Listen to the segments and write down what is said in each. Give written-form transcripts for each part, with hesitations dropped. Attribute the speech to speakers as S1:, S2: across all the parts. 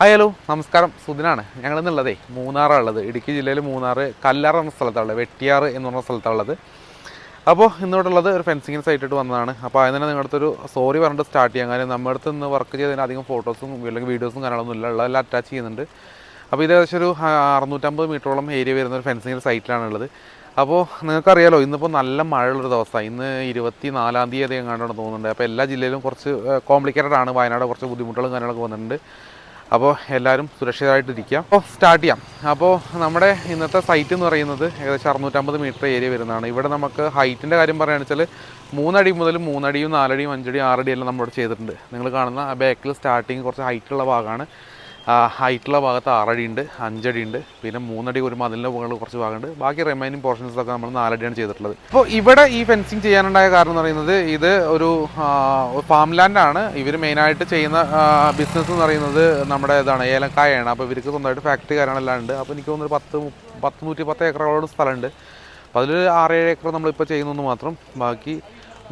S1: Hi hello നമസ്കാരം, സുധിനാണ്. ഞങ്ങളിന്നുള്ളതേ മൂന്നാറാണുള്ളത്. ഇടുക്കി ജില്ലയിൽ മൂന്നാർ കല്ലാർ എന്ന സ്ഥലത്താണ്, വെട്ടിയാറ് എന്ന് പറഞ്ഞ സ്ഥലത്താണുള്ളത്. അപ്പോൾ ഇന്നിവിടെ ഉള്ളത് ഒരു ഫെൻസിങ്ങിന് സൈറ്റിട്ട് വന്നതാണ്. അപ്പോൾ അതിന് തന്നെ നിങ്ങളുടെ ഒരു സോറി പറഞ്ഞിട്ട് സ്റ്റാർട്ട് ചെയ്യാം. കാര്യം നമ്മുടെ അടുത്ത് നിന്ന് വർക്ക് ചെയ്തതിന് അധികം ഫോട്ടോസും അല്ലെങ്കിൽ വീഡിയോസും കാര്യങ്ങളൊന്നും ഇല്ല, ഉള്ളതെല്ലാം അറ്റാച്ച് ചെയ്യുന്നുണ്ട്. അപ്പോൾ ഇത് ഏകദേശം ഒരു 650 മീറ്ററോളം ഏരിയ വരുന്ന ഒരു ഫെൻസിങ്ങിൻ്റെ സൈറ്റിലാണുള്ളത്. അപ്പോൾ നിങ്ങൾക്കറിയാലോ, ഇന്നിപ്പോൾ നല്ല മഴയുള്ളൊരു ദിവസമാണ്. ഇന്ന് 24-ാം തീയതി എങ്ങാണ്ടാണ് തോന്നുന്നുണ്ട്. അപ്പോൾ എല്ലാ ജില്ലയിലും കുറച്ച് കോംപ്ലിക്കേറ്റഡ് ആണ്. വയനാട് കുറച്ച് ബുദ്ധിമുട്ടുകളും കാര്യങ്ങളൊക്കെ വന്നിട്ടുണ്ട്. അപ്പോൾ എല്ലാവരും സുരക്ഷിതമായിട്ടിരിക്കുക. അപ്പോൾ സ്റ്റാർട്ട് ചെയ്യാം. അപ്പോൾ നമ്മുടെ ഇന്നത്തെ സൈറ്റ് എന്ന് പറയുന്നത് ഏകദേശം 650 മീറ്റർ ഏരിയ വരുന്നതാണ്. ഇവിടെ നമുക്ക് ഹൈറ്റിൻ്റെ കാര്യം പറയുകയാണെന്ന് വെച്ചാൽ 3 അടി മുതൽ 3 അടിയും 4 അടിയും 5 അടിയും 6 അടിയും എല്ലാം നമ്മളിവിടെ ചെയ്തിട്ടുണ്ട്. നിങ്ങൾ കാണുന്ന ആ ബാക്കിൽ സ്റ്റാർട്ടിങ് കുറച്ച് ഹൈറ്റുള്ള ഭാഗമാണ്. ഹൈറ്റുള്ള ഭാഗത്ത് 6 അടിയുണ്ട്, 5 അടിയുണ്ട്, പിന്നെ 3 അടി ഒരു മതിലിൻ്റെ മുകളിൽ കുറച്ച് ഭാഗമുണ്ട്. ബാക്കി റിമൈനിങ് പോർഷൻസൊക്കെ നമ്മൾ 4 അടിയാണ് ചെയ്തിട്ടുള്ളത്. അപ്പോൾ ഇവിടെ ഈ ഫെൻസിങ് ചെയ്യാനുണ്ടായ കാരണം എന്ന് പറയുന്നത്, ഇത് ഒരു ഫാം ലാൻഡാണ്. ഇവർ മെയിനായിട്ട് ചെയ്യുന്ന ബിസിനസ് എന്ന് പറയുന്നത് നമ്മുടെ ഇതാണ്, ഏലക്കായാണ്. അപ്പോൾ ഇവർക്ക് സ്വന്തമായിട്ട് ഫാക്ടറി കാര്യങ്ങളെല്ലാം ഉണ്ട്. അപ്പോൾ എനിക്ക് തോന്നുന്നു 110 ഏക്കറോളം സ്ഥലമുണ്ട്. അപ്പോൾ അതിൽ 6-7 ഏക്കർ നമ്മളിപ്പോൾ ചെയ്യുന്നു മാത്രം. ബാക്കി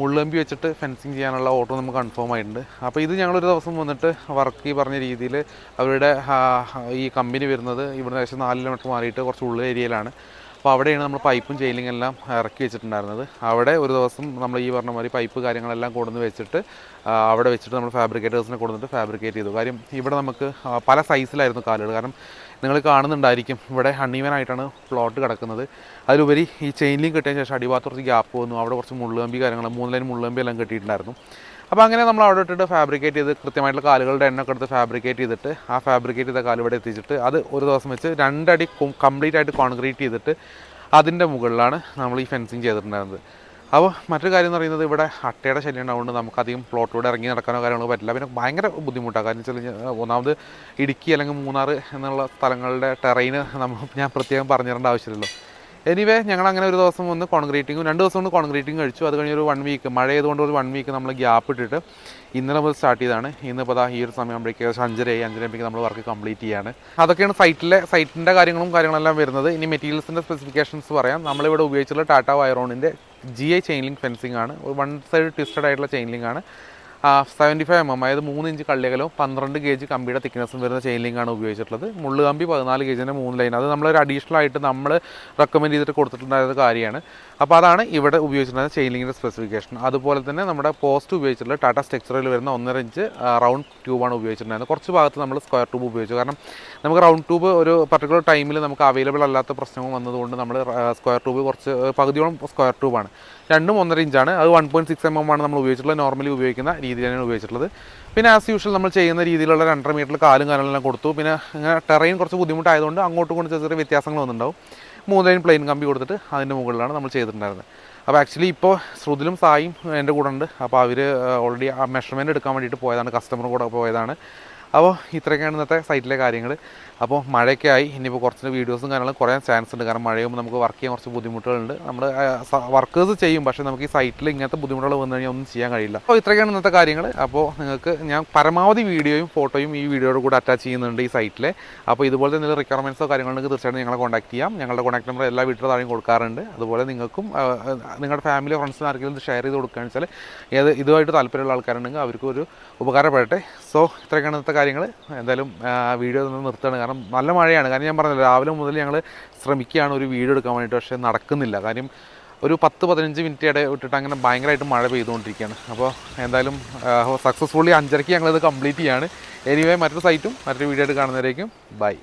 S1: മുള്ളമ്പി വെച്ചിട്ട് ഫെൻസിങ് ചെയ്യാനുള്ള ഓർഡർ നമുക്ക് കൺഫേം ആയിട്ടുണ്ട്. അപ്പോൾ ഇത് ഞങ്ങളൊരു ദിവസം വന്നിട്ട് വർക്ക് ഈ പറഞ്ഞ രീതിയിൽ അവരുടെ ഈ കമ്പനി വരുന്നത് ഇവിടുന്ന് ഏകദേശം 4 കിലോമീറ്റർ മാറിയിട്ട് കുറച്ച് ഉള്ള ഏരിയയിലാണ്. അപ്പോൾ അവിടെയാണ് നമ്മൾ പൈപ്പും ചെയിലിംഗ് എല്ലാം ഇറക്കി വെച്ചിട്ടുണ്ടായിരുന്നത്. അവിടെ ഒരു ദിവസം നമ്മൾ ഈ പറഞ്ഞ മാതിരി പൈപ്പ് കാര്യങ്ങളെല്ലാം കൊണ്ടുവന്ന് വെച്ചിട്ട് അവിടെ വെച്ചിട്ട് നമ്മൾ ഫാബ്രിക്കേറ്റേഴ്സിനെ കൊണ്ടുവന്നിട്ട് ഫാബ്രിക്കേറ്റ് ചെയ്തു. കാര്യം ഇവിടെ നമുക്ക് പല സൈസിലായിരുന്നു കാലുകൾ. കാരണം നിങ്ങൾ കാണുന്നുണ്ടായിരിക്കും, ഇവിടെ അൺഈവനായിട്ടാണ് പ്ലോട്ട് കിടക്കുന്നത്. അതിലുപരി ഈ ചെയിൻ ലിങ്ക് കിട്ടിയതിന് ശേഷം അടിഭാഗത്ത് കുറച്ച് ഗ്യാപ്പ് വന്നു. അവിടെ കുറച്ച് മുള്ളുകമ്പി കാര്യങ്ങൾ 3 ലൈൻ മുള്ളുകമ്പി എല്ലാം കെട്ടിയിട്ടുണ്ടായിരുന്നു. അപ്പോൾ അങ്ങനെ നമ്മൾ അവിടെ ഇട്ടിട്ട് ഫാബ്രിക്കേറ്റ് ചെയ്ത് കൃത്യമായിട്ടുള്ള കാലുകളുടെ എണ്ണൊക്കെ എടുത്ത് ഫാബ്രിക്കേറ്റ് ചെയ്തിട്ട് ആ ഫാബ്രിക്കേറ്റ് ചെയ്ത കാല് ഇവിടെ എത്തിച്ചിട്ട് അത് ഒരു ദിവസം വെച്ച് 2 അടി കംപ്ലീറ്റ് ആയിട്ട് കോൺക്രീറ്റ് ചെയ്തിട്ട് അതിൻ്റെ മുകളിലാണ് നമ്മൾ ഈ ഫെൻസിങ് ചെയ്തിട്ടുണ്ടായിരുന്നത്. അപ്പോൾ മറ്റൊരു കാര്യം എന്ന് പറയുന്നത്, ഇവിടെ അട്ടയുടെ ശല്യം ഉണ്ടാവുകൊണ്ട് നമുക്കധികം പ്ലോട്ടിലൂടെ ഇറങ്ങി നടക്കാനോ കാര്യങ്ങളോ പറ്റില്ല. പിന്നെ ഭയങ്കര ബുദ്ധിമുട്ടാണ്. കാരണം വെച്ചാൽ ഒന്നാമത് ഇടുക്കി അല്ലെങ്കിൽ മൂന്നാർ എന്നുള്ള സ്ഥലങ്ങളുടെ ടെറൈന് ഞാൻ പ്രത്യേകം പറഞ്ഞു തരേണ്ട ആവശ്യമില്ലല്ലോ. എനിവേ ഞങ്ങളങ്ങനെ ഒരു ദിവസം വന്ന് കോൺക്രീറ്റിങ്ങും 2 ദിവസം കൊണ്ട് കോൺക്രീറ്റിങ് കഴിച്ചു. അത് കഴിഞ്ഞൊരു 1 വീക്ക് മഴ ചെയ്തുകൊണ്ട് ഒരു 1 വീക്ക് നമ്മൾ ഗ്യാപ്പ് ഇട്ടിട്ട് ഇന്നലെ മുതൽ സ്റ്റാർട്ട് ചെയ്താണ്. ഇന്നിപ്പോൾ ഈ ഒരു സമയമാകുമ്പോഴേക്ക് ഏകദേശം 5:30 നമ്മൾ വർക്ക് കംപ്ലീറ്റ് ചെയ്യാണ്. അതൊക്കെയാണ് സൈറ്റിൻ്റെ കാര്യങ്ങളെല്ലാം വരുന്നത്. ഇനി മെറ്റീരിയൽസിൻ്റെ സ്പെസിഫിക്കേഷൻസ് പറയാം. നമ്മളിവിടെ ഉപയോഗിച്ചുള്ള ടാറ്റ വയറോണിൻ്റെ GI ചെയിൻ ലിങ്ക് ഫെൻസിങ് ആണ്. 1 സൈഡ് ട്വിസ്റ്റഡ് ആയിട്ടുള്ള ചെയിൻ ലിങ്ക് ആണ്. 75 mm, അതായത് 3 ഇഞ്ച് കള്ളിയകലവും 12 ഗേജ് കമ്പിയുടെ തിക്നെസ്സും വരുന്ന ചെയിൻ ലിങ്ക് ആണ് ഉപയോഗിച്ചിട്ടുള്ളത്. മുള്ളു കമ്പി 14 ഗേജിൻ്റെ 3 ലൈൻ. അത് നമ്മളൊരു അഡീഷണൽ ആയിട്ട് നമ്മൾ റെക്കമെൻഡ് ചെയ്തിട്ട് കൊടുത്തിട്ടുണ്ടായിരുന്ന കാര്യമാണ്. അപ്പോൾ അതാണ് ഇവിടെ ഉപയോഗിച്ചിട്ടുണ്ടായിരുന്ന ചെയിൻ ലിങ്കിൻ്റെ സ്പെസിഫിക്കേഷൻ. അതുപോലെ തന്നെ നമ്മുടെ പോസ്റ്റ് ഉപയോഗിച്ചിട്ടുള്ള ടാറ്റ സ്ട്രക്ചറിൽ വരുന്ന 1.5 ഇഞ്ച് റൗണ്ട് ട്യൂബാണ് ഉപയോഗിച്ചിട്ടുണ്ടായിരുന്നത്. കുറച്ച് ഭാഗത്ത് നമ്മൾ സ്ക്വയർ ട്യൂബ് ഉപയോഗിച്ചു. കാരണം നമുക്ക് റൗണ്ട് ട്യൂബ് ഒരു പർട്ടിക്കുലർ ടൈമിൽ നമുക്ക് അവൈലബിൾ അല്ലാത്ത പ്രശ്നവും വന്നതുകൊണ്ട് നമ്മൾ സ്ക്വയർ ട്യൂബ് കുറച്ച് പകുതിയോളം സ്ക്വയർ ട്യൂബാണ്. 2ഉം 1.5 ഇഞ്ചാണ്. അത് 1.6 mm ആണ് നമ്മൾ ഉപയോഗിച്ചിട്ടുള്ളത്. നോർമലി ഉപയോഗിക്കുന്ന രീതിയിലാണ് ഉപയോഗിച്ചിട്ടുള്ളത്. പിന്നെ ആസ് യൂഷ്വൽ നമ്മൾ ചെയ്യുന്ന രീതിയിലുള്ള 2.5 മീറ്റർ കാലും കാര്യങ്ങളെല്ലാം കൊടുത്തു. പിന്നെ ഇങ്ങനെ ടെറൈൻ കുറച്ച് ബുദ്ധിമുട്ടായതുകൊണ്ട് അങ്ങോട്ടും കൊണ്ട് ചെറിയ വ്യത്യാസങ്ങൾ വന്നിട്ടുണ്ടാവും. 3 ലൈൻ പ്ലെയിൻ കമ്പി കൊടുത്തിട്ട് അതിൻ്റെ മുകളിലാണ് നമ്മൾ ചെയ്തിട്ടുണ്ടായിരുന്നത്. അപ്പോൾ ആക്ച്വലി ഇപ്പോൾ ശ്രുതിലും സായും എൻ്റെ കൂടെ ഉണ്ട്. അപ്പോൾ അവർ ഓൾറെഡി ആ മെഷർമെൻറ്റ് എടുക്കാൻ വേണ്ടിയിട്ട് പോയതാണ്, കസ്റ്റമർ കൂടെ പോയതാണ്. അപ്പോൾ ഇത്രയൊക്കെയാണ് ഇന്നത്തെ സൈറ്റിലെ കാര്യങ്ങൾ. അപ്പോൾ മഴയൊക്കെ ആയി, ഇനിയിപ്പോൾ കുറച്ച് വീഡിയോസും കാര്യങ്ങളും കുറയാൻ ചാൻസ് ഉണ്ട്. കാരണം മഴയാകുമ്പോൾ നമുക്ക് വർക്ക് ചെയ്യാൻ കുറച്ച് ബുദ്ധിമുട്ടുകളുണ്ട്. നമ്മൾ വർക്കേഴ്സ് ചെയ്യും, പക്ഷേ നമുക്ക് ഈ സൈറ്റിൽ ഇങ്ങനത്തെ ബുദ്ധിമുട്ടുകൾ വന്നു കഴിഞ്ഞാൽ ഒന്നും ചെയ്യാൻ കഴിയില്ല. അപ്പോൾ ഇത്രയൊക്കെയാണ് ഇന്നത്തെ കാര്യങ്ങൾ. അപ്പോൾ നിങ്ങൾക്ക് ഞാൻ പരമാവധി വീഡിയോയും ഫോട്ടോയും ഈ വീഡിയോയുടെ കൂടെ അറ്റാച്ച് ചെയ്യുന്നുണ്ട് ഈ സൈറ്റിൽ. അപ്പോൾ ഇതുപോലത്തെ എന്തെങ്കിലും റിക്വയർമെൻറ്റ്സോ കാര്യങ്ങളുണ്ടെങ്കിൽ തീർച്ചയായിട്ടും ഞങ്ങളെ കോൺടാക്ട് ചെയ്യാം. ഞങ്ങളുടെ കോൺടാക്ട് നമ്പർ എല്ലാ വീട്ടിലും താഴെയും കൊടുക്കാറുണ്ട്. അതുപോലെ നിങ്ങൾക്കും നിങ്ങളുടെ ഫാമിലി ഫ്രണ്ട്സിന് ആർക്കെങ്കിലും ഷെയർ ചെയ്ത് കൊടുക്കുകയാണെന്ന് വെച്ചാൽ ഇതുമായിട്ട് താല്പര്യമുള്ള ആൾക്കാരുണ്ടെങ്കിൽ അവർക്ക് ഒരു ഉപകാരപ്പെടട്ടെ. സോ ഇത്രയൊക്കെയാണ് ഇന്നത്തെ കാര്യങ്ങൾ. എന്തായാലും വീഡിയോ നിർത്തുകയാണ്. കാരണം നല്ല മഴയാണ്. കാരണം ഞാൻ പറഞ്ഞില്ല, രാവിലെ മുതൽ ഞങ്ങൾ ശ്രമിക്കുകയാണ് ഒരു വീഡിയോ എടുക്കാൻ വേണ്ടിയിട്ട്. പക്ഷേ നടക്കുന്നില്ല. കാര്യം ഒരു 10-15 മിനിറ്റ് ഇടയിൽ വിട്ടിട്ട് അങ്ങനെ ഭയങ്കരമായിട്ട് മഴ പെയ്തുകൊണ്ടിരിക്കുകയാണ്. അപ്പോൾ എന്തായാലും സക്സസ്ഫുള്ളി 5:30 ഞങ്ങളിത് കംപ്ലീറ്റ് ചെയ്യാണ്. എനിവേ മറ്റൊരു സൈറ്റും മറ്റൊരു വീഡിയോ ആയിട്ട് കാണുന്നവരേക്കും ബൈ.